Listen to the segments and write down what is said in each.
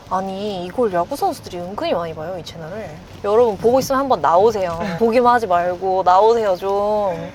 아니 이걸 야구 선수들이 은근히 많이 봐요, 이 채널을. 여러분 보고 있으면 한번 나오세요. 보기만 하지 말고 나오세요 좀.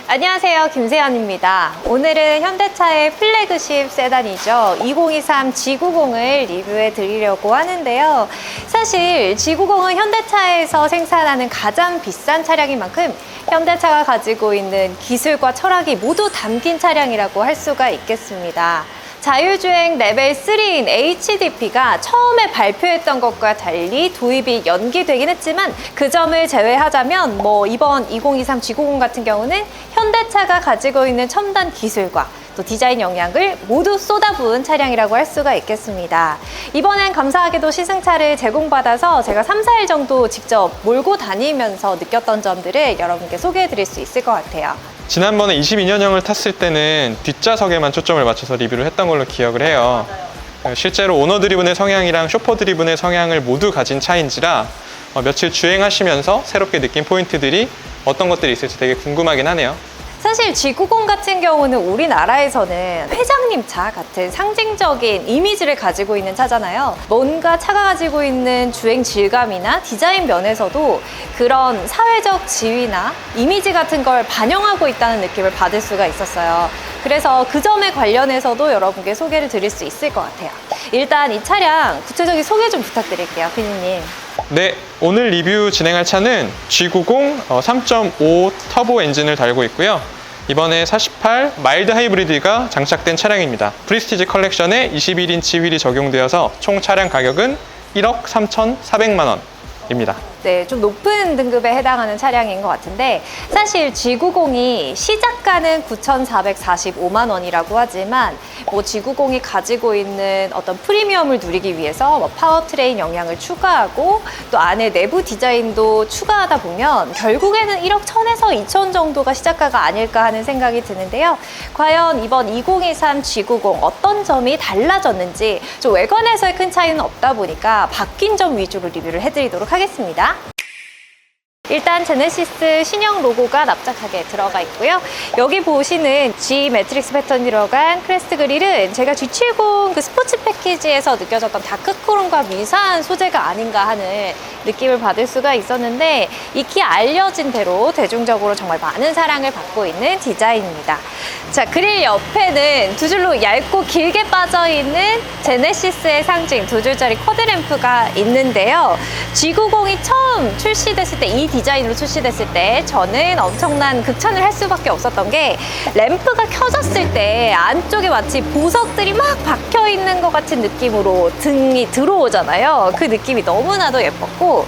안녕하세요, 김세연입니다. 오늘은 현대차의 플래그십 세단이죠. 2023 G90을 리뷰해 드리려고 하는데요. 사실 G90은 현대차에서 생산하는 가장 비싼 차량인 만큼 현대차가 가지고 있는 기술과 철학이 모두 담긴 차량이라고 할 수가 있겠습니다. 자율주행 레벨 3인 HDP가 처음에 발표했던 것과 달리 도입이 연기되긴 했지만 그 점을 제외하자면 이번 2023 G90 같은 경우는 현대차가 가지고 있는 첨단 기술과 또 디자인 영향을 모두 쏟아부은 차량이라고 할 수가 있겠습니다. 이번엔 감사하게도 시승차를 제공받아서 제가 3, 4일 정도 직접 몰고 다니면서 느꼈던 점들을 여러분께 소개해 드릴 수 있을 것 같아요. 지난번에 22년형을 탔을 때는 뒷좌석에만 초점을 맞춰서 리뷰를 했던 걸로 기억을 해요. 실제로 오너 드리븐의 성향이랑 쇼퍼 드리븐의 성향을 모두 가진 차인지라 며칠 주행하시면서 새롭게 느낀 포인트들이 어떤 것들이 있을지 되게 궁금하긴 하네요. 사실 G90 같은 경우는 우리나라에서는 회장님 차 같은 상징적인 이미지를 가지고 있는 차잖아요. 뭔가 차가 가지고 있는 주행 질감이나 디자인 면에서도 그런 사회적 지위나 이미지 같은 걸 반영하고 있다는 느낌을 받을 수가 있었어요. 그래서 그 점에 관련해서도 여러분께 소개를 드릴 수 있을 것 같아요. 일단 이 차량 구체적인 소개 좀 부탁드릴게요, 피디님. 네, 오늘 리뷰 진행할 차는 G90 3.5 터보 엔진을 달고 있고요. 이번에 48 마일드 하이브리드가 장착된 차량입니다. 프리스티지 컬렉션에 21인치 휠이 적용되어서 총 차량 가격은 1억 3,400만 원입니다. 네, 좀 높은 등급에 해당하는 차량인 것 같은데 사실 G90이 시작가는 9,445만 원이라고 하지만 G90이 가지고 있는 어떤 프리미엄을 누리기 위해서 파워트레인 영향을 추가하고 또 안에 내부 디자인도 추가하다 보면 결국에는 1억 1,000에서 2천 정도가 시작가가 아닐까 하는 생각이 드는데요. 과연 이번 2023 G90 어떤 점이 달라졌는지 좀 외관에서의 큰 차이는 없다 보니까 바뀐 점 위주로 리뷰를 해드리도록 하겠습니다. 일단 제네시스 신형 로고가 납작하게 들어가 있고요. 여기 보시는 G 매트릭스 패턴이 들어간 크레스트 그릴은 제가 G70 그 스포츠 패키지에서 느껴졌던 다크크롬과 유사한 소재가 아닌가 하는 느낌을 받을 수가 있었는데 익히 알려진 대로 대중적으로 정말 많은 사랑을 받고 있는 디자인입니다. 자, 그릴 옆에는 두 줄로 얇고 길게 빠져있는 제네시스의 상징 두 줄짜리 쿼드램프가 있는데요. G90이 처음 출시됐을 때 이 디자인으로 출시됐을 때 저는 엄청난 극찬을 할 수밖에 없었던 게 램프가 켜졌을 때 안쪽에 마치 보석들이 막 박혀 있는 것 같은 느낌으로 등이 들어오잖아요. 그 느낌이 너무나도 예뻤고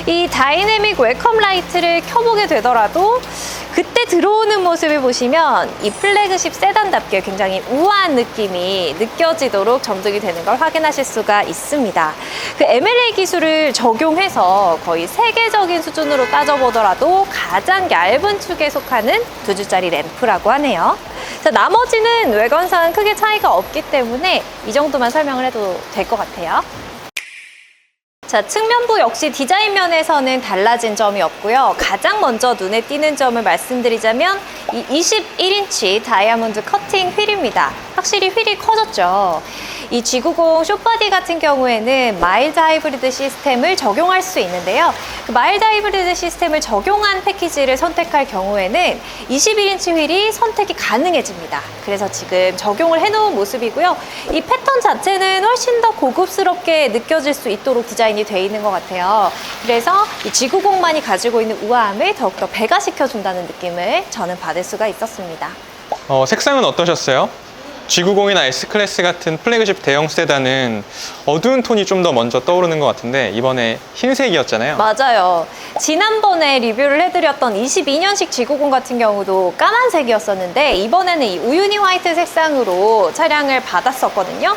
이 다이내믹 웰컴 라이트를 켜보게 되더라도 그때 들어오는 모습을 보시면 이 플래그십 세단답게 굉장히 우아한 느낌이 느껴지도록 점등이 되는 걸 확인하실 수가 있습니다. 그 MLA 기술을 적용해서 거의 세계적인 수준으로 따져보더라도 가장 얇은 축에 속하는 두 줄짜리 램프라고 하네요. 자, 나머지는 외관상 크게 차이가 없기 때문에 이 정도만 설명을 해도 될 것 같아요. 자, 측면부 역시 디자인 면에서는 달라진 점이 없고요. 가장 먼저 눈에 띄는 점을 말씀드리자면 이 21인치 다이아몬드 커팅 휠입니다. 확실히 휠이 커졌죠. 이 G90 숏바디 같은 경우에는 마일드 하이브리드 시스템을 적용할 수 있는데요. 그 마일드 하이브리드 시스템을 적용한 패키지를 선택할 경우에는 21인치 휠이 선택이 가능해집니다. 그래서 지금 적용을 해놓은 모습이고요. 이 패턴 자체는 훨씬 더 고급스럽게 느껴질 수 있도록 디자인이 되어 있는 것 같아요. 그래서 이 G90만이 가지고 있는 우아함을 더욱더 배가시켜준다는 느낌을 저는 받을 수가 있었습니다. 색상은 어떠셨어요? G90이나 S클래스 같은 플래그십 대형 세단은 어두운 톤이 좀 더 먼저 떠오르는 것 같은데 이번에 흰색이었잖아요. 맞아요. 지난번에 리뷰를 해드렸던 22년식 G90 같은 경우도 까만색이었었는데 이번에는 이 우유니 화이트 색상으로 차량을 받았었거든요.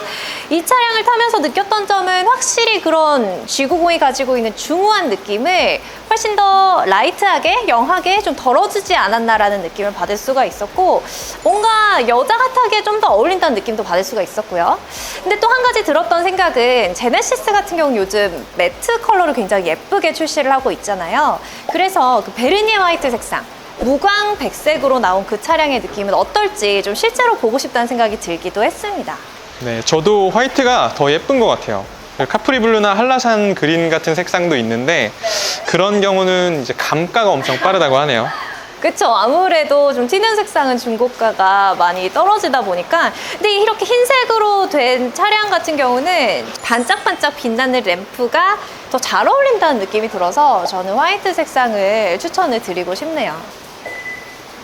이 차량을 타면서 느꼈던 점은 확실히 그런 G90이 가지고 있는 중후한 느낌을 훨씬 더 라이트하게, 영하게 좀 덜어주지 않았나라는 느낌을 받을 수가 있었고 뭔가 여자 같하게 좀 더 어울린다는 느낌도 받을 수가 있었고요. 근데 또 한 가지 들었던 생각은 제네시스 같은 경우는 요즘 매트 컬러를 굉장히 예쁘게 출시를 하고 있잖아요. 그래서 그 베르니에 화이트 색상, 무광 백색으로 나온 그 차량의 느낌은 어떨지 좀 실제로 보고 싶다는 생각이 들기도 했습니다. 네, 저도 화이트가 더 예쁜 것 같아요. 카프리 블루나 한라산 그린 같은 색상도 있는데 그런 경우는 이제 감가가 엄청 빠르다고 하네요. 그쵸. 아무래도 좀 튀는 색상은 중고가가 많이 떨어지다 보니까 근데 이렇게 흰색으로 된 차량 같은 경우는 반짝반짝 빛나는 램프가 더 잘 어울린다는 느낌이 들어서 저는 화이트 색상을 추천을 드리고 싶네요.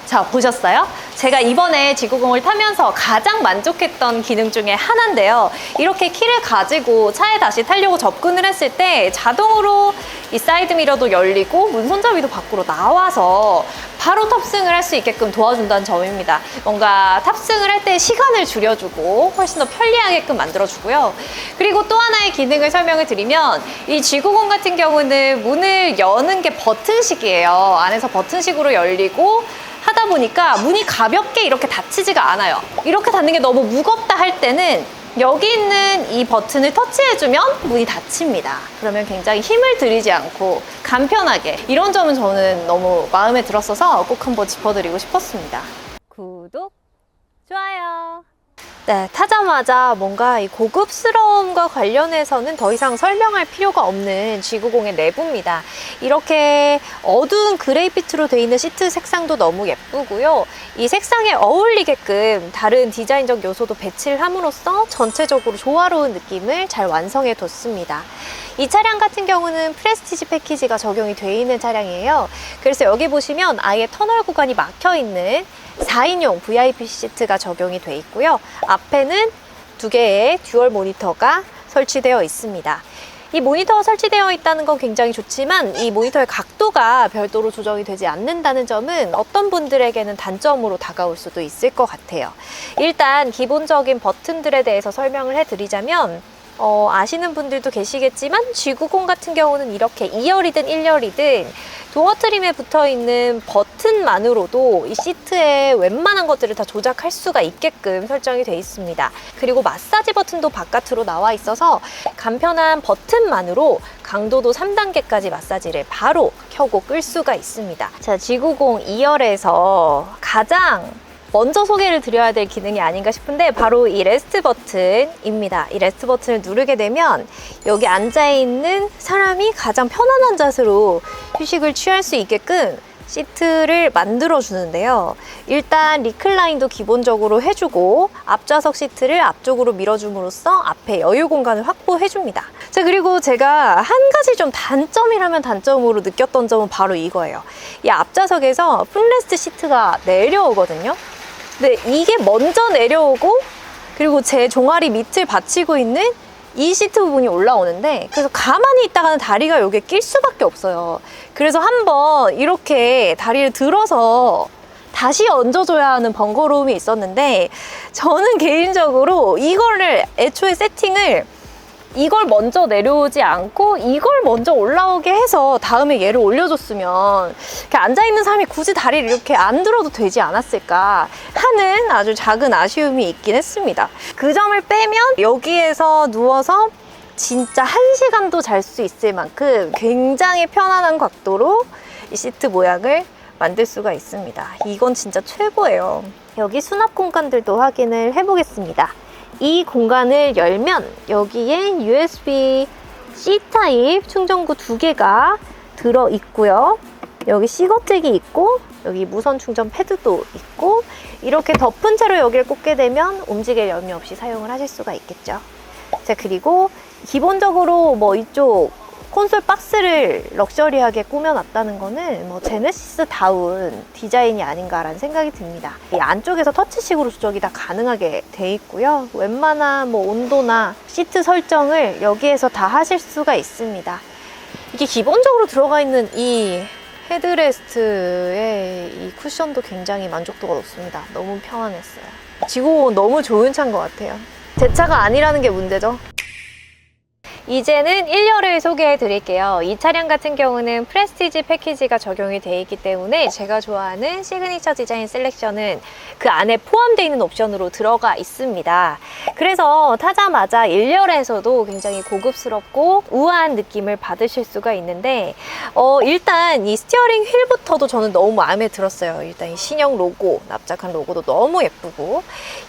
자, 보셨어요? 제가 이번에 G90을 타면서 가장 만족했던 기능 중에 하나인데요. 이렇게 키를 가지고 차에 다시 타려고 접근을 했을 때 자동으로 이 사이드 미러도 열리고 문 손잡이도 밖으로 나와서 바로 탑승을 할 수 있게끔 도와준다는 점입니다. 뭔가 탑승을 할 때 시간을 줄여주고 훨씬 더 편리하게끔 만들어주고요. 그리고 또 하나의 기능을 설명을 드리면 이 G90 같은 경우는 문을 여는 게 버튼식이에요. 안에서 버튼식으로 열리고 하다 보니까 문이 가볍게 이렇게 닫히지가 않아요. 이렇게 닫는 게 너무 무겁다 할 때는 여기 있는 이 버튼을 터치해주면 문이 닫힙니다. 그러면 굉장히 힘을 들이지 않고 간편하게, 이런 점은 저는 너무 마음에 들었어서 꼭 한번 짚어드리고 싶었습니다. 구독, 좋아요. 네, 타자마자 뭔가 이 고급스러움과 관련해서는 더 이상 설명할 필요가 없는 G90의 내부입니다. 이렇게 어두운 그레이빛으로 되어 있는 시트 색상도 너무 예쁘고요. 이 색상에 어울리게끔 다른 디자인적 요소도 배치를 함으로써 전체적으로 조화로운 느낌을 잘 완성해 뒀습니다. 이 차량 같은 경우는 프레스티지 패키지가 적용이 되어 있는 차량이에요. 그래서 여기 보시면 아예 터널 구간이 막혀 있는 4인용 VIP 시트가 적용이 되어 있고요. 앞에는 2개의 듀얼 모니터가 설치되어 있습니다. 이 모니터가 설치되어 있다는 건 굉장히 좋지만 이 모니터의 각도가 별도로 조정이 되지 않는다는 점은 어떤 분들에게는 단점으로 다가올 수도 있을 것 같아요. 일단 기본적인 버튼들에 대해서 설명을 해드리자면 아시는 분들도 계시겠지만 G90 같은 경우는 이렇게 2열이든 1열이든 도어 트림에 붙어있는 버튼만으로도 이 시트의 웬만한 것들을 다 조작할 수가 있게끔 설정이 되어 있습니다. 그리고 마사지 버튼도 바깥으로 나와 있어서 간편한 버튼만으로 강도도 3단계까지 마사지를 바로 켜고 끌 수가 있습니다. 자, G90 2열에서 가장 먼저 소개를 드려야 될 기능이 아닌가 싶은데 바로 이 레스트 버튼입니다. 이 레스트 버튼을 누르게 되면 여기 앉아있는 사람이 가장 편안한 자세로 휴식을 취할 수 있게끔 시트를 만들어 주는데요. 일단 리클라인도 기본적으로 해주고 앞좌석 시트를 앞쪽으로 밀어줌으로써 앞에 여유 공간을 확보해 줍니다. 자, 그리고 제가 한 가지 좀 단점이라면 단점으로 느꼈던 점은 바로 이거예요. 이 앞좌석에서 풋레스트 시트가 내려오거든요. 근데 이게 먼저 내려오고 그리고 제 종아리 밑을 받치고 있는 이 시트 부분이 올라오는데 그래서 가만히 있다가는 다리가 여기에 낄 수밖에 없어요. 그래서 한번 이렇게 다리를 들어서 다시 얹어줘야 하는 번거로움이 있었는데 저는 개인적으로 이거를 애초에 세팅을 이걸 먼저 내려오지 않고 이걸 먼저 올라오게 해서 다음에 얘를 올려줬으면 이렇게 앉아있는 사람이 굳이 다리를 이렇게 안 들어도 되지 않았을까 하는 아주 작은 아쉬움이 있긴 했습니다. 그 점을 빼면 여기에서 누워서 진짜 1시간도 잘 수 있을 만큼 굉장히 편안한 각도로 이 시트 모양을 만들 수가 있습니다. 이건 진짜 최고예요. 여기 수납 공간들도 확인을 해보겠습니다. 이 공간을 열면 여기에 USB-C 타입 충전구 2개가 들어있고요. 여기 C거트기 있고 여기 무선 충전 패드도 있고 이렇게 덮은 채로 여기를 꽂게 되면 움직일 염려 없이 사용을 하실 수가 있겠죠. 자, 그리고 기본적으로 뭐 이쪽 콘솔 박스를 럭셔리하게 꾸며놨다는 거는 뭐 제네시스다운 디자인이 아닌가라는 생각이 듭니다. 이 안쪽에서 터치식으로 조작이 다 가능하게 돼 있고요. 웬만한 뭐 온도나 시트 설정을 여기에서 다 하실 수가 있습니다. 이게 기본적으로 들어가 있는 이 헤드레스트의 이 쿠션도 굉장히 만족도가 높습니다. 너무 편안했어요. 지고 너무 좋은 차인 것 같아요. 제 차가 아니라는 게 문제죠. 이제는 1열을 소개해 드릴게요. 이 차량 같은 경우는 프레스티지 패키지가 적용이 되어 있기 때문에 제가 좋아하는 시그니처 디자인 셀렉션은 그 안에 포함되어 있는 옵션으로 들어가 있습니다. 그래서 타자마자 1열에서도 굉장히 고급스럽고 우아한 느낌을 받으실 수가 있는데 일단 이 스티어링 휠부터도 저는 너무 마음에 들었어요. 일단 이 신형 로고, 납작한 로고도 너무 예쁘고,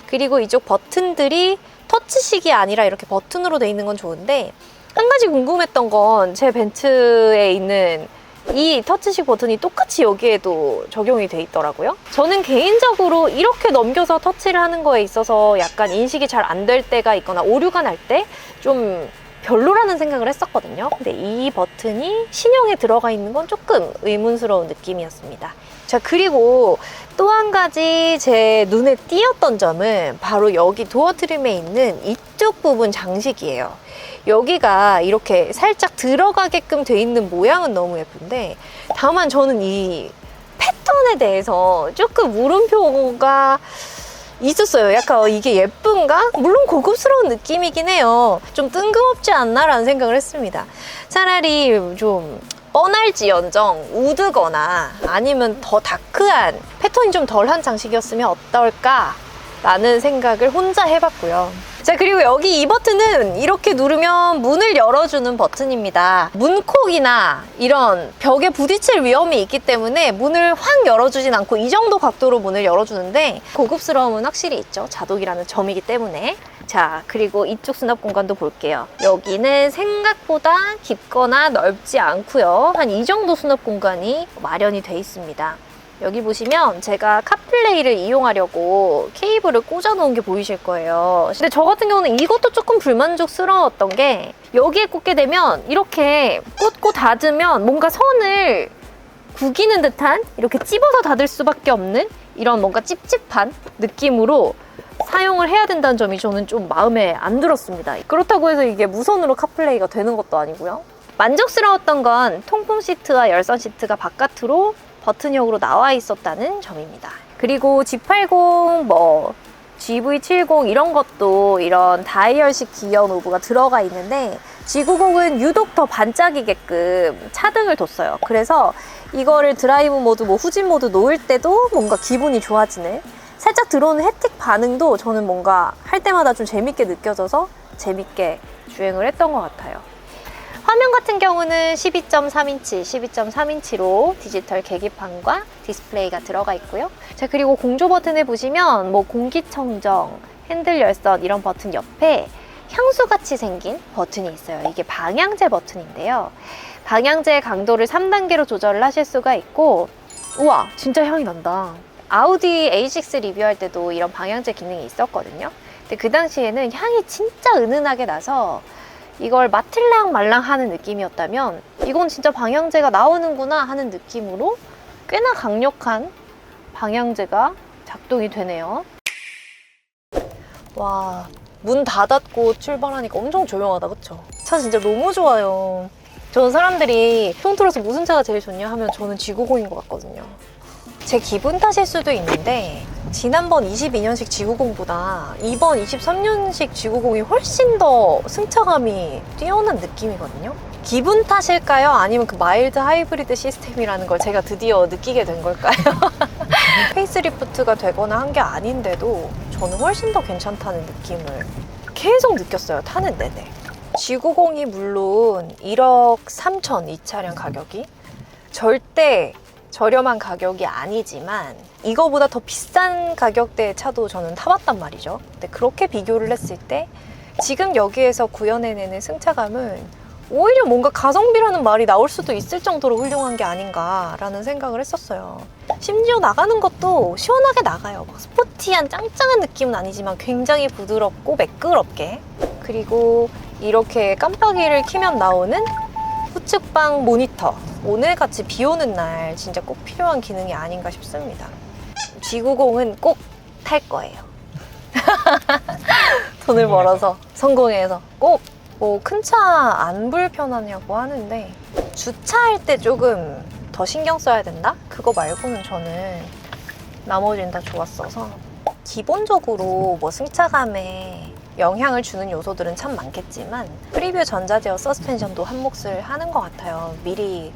그리고 이쪽 버튼들이 터치식이 아니라 이렇게 버튼으로 돼 있는 건 좋은데, 한 가지 궁금했던 건 제 벤츠에 있는 이 터치식 버튼이 똑같이 여기에도 적용이 돼 있더라고요. 저는 개인적으로 이렇게 넘겨서 터치를 하는 거에 있어서 약간 인식이 잘 안 될 때가 있거나 오류가 날 때 좀 별로라는 생각을 했었거든요. 근데 이 버튼이 신형에 들어가 있는 건 조금 의문스러운 느낌이었습니다. 자, 그리고 또 한 가지 제 눈에 띄었던 점은 바로 여기 도어 트림에 있는 이쪽 부분 장식이에요. 여기가 이렇게 살짝 들어가게끔 돼 있는 모양은 너무 예쁜데, 다만 저는 이 패턴에 대해서 조금 물음표가 있었어요. 약간 이게 예쁜가? 물론 고급스러운 느낌이긴 해요. 좀 뜬금없지 않나? 라는 생각을 했습니다. 차라리 좀 뻔할지언정 우드거나 아니면 더 다크한 패턴이 좀 덜한 장식이었으면 어떨까? 라는 생각을 혼자 해봤고요. 자, 그리고 여기 이 버튼은 이렇게 누르면 문을 열어주는 버튼입니다. 문콕이나 이런 벽에 부딪힐 위험이 있기 때문에 문을 확 열어주진 않고 이 정도 각도로 문을 열어주는데 고급스러움은 확실히 있죠. 자독이라는 점이기 때문에. 자, 그리고 이쪽 수납 공간도 볼게요. 여기는 생각보다 깊거나 넓지 않고요. 한 이 정도 수납 공간이 마련이 돼 있습니다. 여기 보시면 제가 카플레이를 이용하려고 케이블을 꽂아 놓은 게 보이실 거예요. 근데 저 같은 경우는 이것도 조금 불만족스러웠던 게, 여기에 꽂게 되면 이렇게 꽂고 닫으면 뭔가 선을 구기는 듯한, 이렇게 찝어서 닫을 수밖에 없는 이런 뭔가 찝찝한 느낌으로 사용을 해야 된다는 점이 저는 좀 마음에 안 들었습니다. 그렇다고 해서 이게 무선으로 카플레이가 되는 것도 아니고요. 만족스러웠던 건 통풍 시트와 열선 시트가 바깥으로 버튼형으로 나와 있었다는 점입니다. 그리고 G80, GV70 이런 것도 이런 다이얼식 기어 노브가 들어가 있는데, G90은 유독 더 반짝이게끔 차등을 뒀어요. 그래서 이거를 드라이브 모드, 후진 모드 놓을 때도 뭔가 기분이 좋아지는, 살짝 들어오는 햅틱 반응도 저는 뭔가 할 때마다 좀 재밌게 느껴져서 재밌게 주행을 했던 것 같아요. 화면 같은 경우는 12.3인치, 12.3인치로 디지털 계기판과 디스플레이가 들어가 있고요. 자, 그리고 공조 버튼을 보시면 공기청정, 핸들 열선 이런 버튼 옆에 향수같이 생긴 버튼이 있어요. 이게 방향제 버튼인데요. 방향제 강도를 3단계로 조절을 하실 수가 있고, 우와, 진짜 향이 난다. 아우디 A6 리뷰할 때도 이런 방향제 기능이 있었거든요. 근데 그 당시에는 향이 진짜 은은하게 나서 이걸 맡을랑 말랑 하는 느낌이었다면, 이건 진짜 방향제가 나오는구나 하는 느낌으로 꽤나 강력한 방향제가 작동이 되네요. 와, 문 닫았고 출발하니까 엄청 조용하다, 그쵸? 차 진짜 너무 좋아요. 저는 사람들이 통틀어서 무슨 차가 제일 좋냐 하면 저는 G90인 것 같거든요. 제 기분 탓일 수도 있는데, 지난번 22년식 G90보다 이번 23년식 G90이 훨씬 더 승차감이 뛰어난 느낌이거든요. 기분 탓일까요? 아니면 그 마일드 하이브리드 시스템이라는 걸 제가 드디어 느끼게 된 걸까요? 페이스리프트가 되거나 한 게 아닌데도 저는 훨씬 더 괜찮다는 느낌을 계속 느꼈어요, 타는 내내. G90이 물론 1억 3천, 이 차량 가격이 절대 저렴한 가격이 아니지만 이거보다 더 비싼 가격대의 차도 저는 타봤단 말이죠. 근데 그렇게 비교를 했을 때 지금 여기에서 구현해내는 승차감은 오히려 뭔가 가성비라는 말이 나올 수도 있을 정도로 훌륭한 게 아닌가라는 생각을 했었어요. 심지어 나가는 것도 시원하게 나가요. 막 스포티한 짱짱한 느낌은 아니지만 굉장히 부드럽고 매끄럽게. 그리고 이렇게 깜빡이를 켜면 나오는 후측방 모니터. 오늘같이 비 오는 날 진짜 꼭 필요한 기능이 아닌가 싶습니다. G90은 꼭 탈 거예요. 돈을 벌어서 성공해서 꼭. 뭐 큰 차 안 불편하냐고 하는데 주차할 때 조금 더 신경 써야 된다? 그거 말고는 저는 나머지는 다 좋았어서. 기본적으로 뭐 승차감에 영향을 주는 요소들은 참 많겠지만 프리뷰 전자제어 서스펜션도 한 몫을 하는 것 같아요. 미리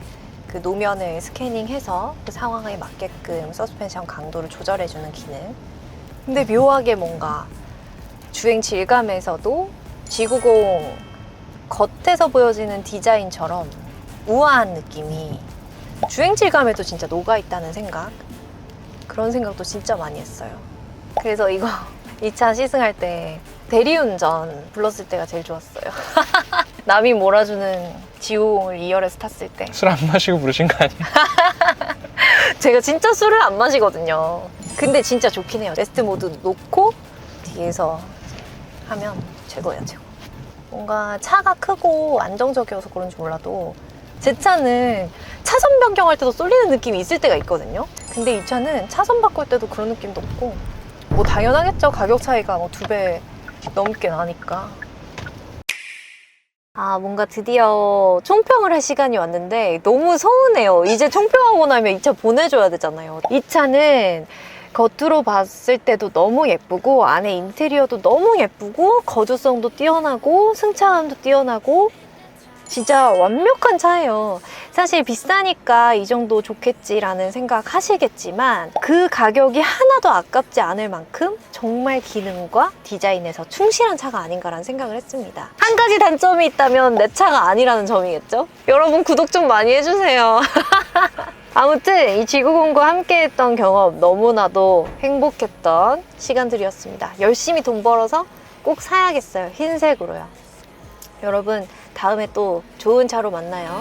그 노면을 스캐닝해서 그 상황에 맞게끔 서스펜션 강도를 조절해주는 기능. 근데 묘하게 뭔가 주행 질감에서도 G90 겉에서 보여지는 디자인처럼 우아한 느낌이 주행 질감에도 진짜 녹아있다는 생각, 그런 생각도 진짜 많이 했어요. 그래서 이거 2차 시승할 때 대리운전 불렀을 때가 제일 좋았어요. 남이 몰아주는 G90을 2열에서 탔을 때. 술 안 마시고 부르신 거 아니에요? 제가 진짜 술을 안 마시거든요. 근데 진짜 좋긴 해요. 레스트 모드 놓고 뒤에서 하면 최고예요, 최고. 뭔가 차가 크고 안정적이어서 그런지 몰라도 제 차는 차선 변경할 때도 쏠리는 느낌이 있을 때가 있거든요. 근데 이 차는 차선 바꿀 때도 그런 느낌도 없고, 뭐 당연하겠죠. 가격 차이가 뭐 2배 넘게 나니까. 아, 뭔가 드디어 총평을 할 시간이 왔는데 너무 서운해요. 이제 총평하고 나면 이 차 보내줘야 되잖아요. 이 차는 겉으로 봤을 때도 너무 예쁘고 안에 인테리어도 너무 예쁘고 거주성도 뛰어나고 승차감도 뛰어나고 진짜 완벽한 차예요. 사실 비싸니까 이 정도 좋겠지라는 생각 하시겠지만 그 가격이 하나도 아깝지 않을 만큼 정말 기능과 디자인에서 충실한 차가 아닌가라는 생각을 했습니다. 한 가지 단점이 있다면 내 차가 아니라는 점이겠죠? 여러분 구독 좀 많이 해주세요. 아무튼 이 G90과 함께 했던 경험 너무나도 행복했던 시간들이었습니다. 열심히 돈 벌어서 꼭 사야겠어요. 흰색으로요. 여러분 다음에 또 좋은 차로 만나요.